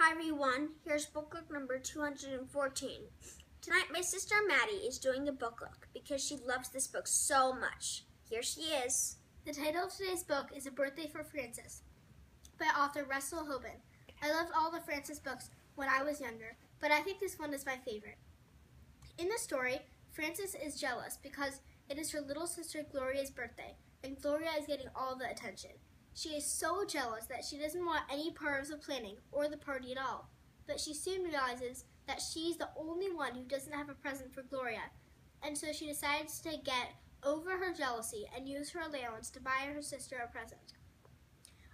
Hi everyone, here's book look number 214. Tonight my sister Maddie is doing a book look because she loves this book so much. Here she is. The title of today's book is A Birthday for Frances by author Russell Hoban. I loved all the Frances books when I was younger, but I think this one is my favorite. In the story, Frances is jealous because it is her little sister Gloria's birthday, and Gloria is getting all the attention. She is so jealous that she doesn't want any part of the planning or the party at all. But she soon realizes that she's the only one who doesn't have a present for Gloria, and so she decides to get over her jealousy and use her allowance to buy her sister a present.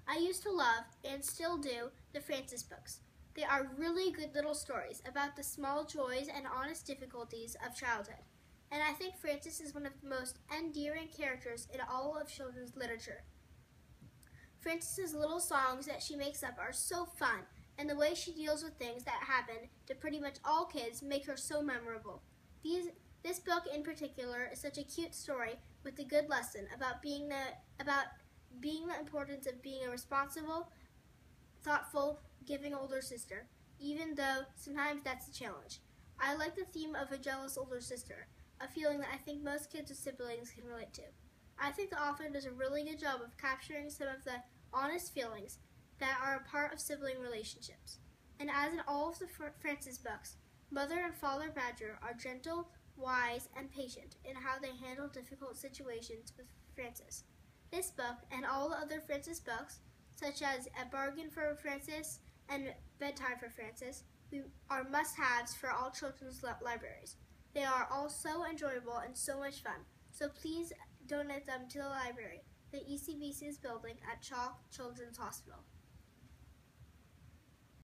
I used to love, and still do, the Frances books. They are really good little stories about the small joys and honest difficulties of childhood. And I think Frances is one of the most endearing characters in all of children's literature. Frances's little songs that she makes up are so fun, and the way she deals with things that happen to pretty much all kids make her so memorable. This book in particular is such a cute story with a good lesson about being the importance of being a responsible, thoughtful, giving older sister, even though sometimes that's a challenge. I like the theme of a jealous older sister, a feeling that I think most kids with siblings can relate to. I think the author does a really good job of capturing some of the honest feelings that are a part of sibling relationships. And as in all of the Frances books, Mother and Father Badger are gentle, wise, and patient in how they handle difficult situations with Frances. This book and all the other Frances books, such as A Bargain for Frances and Bedtime for Frances, are must-haves for all children's libraries. They are all so enjoyable and so much fun, so please donate them to the library, the ECBC's building at Chalk Children's Hospital.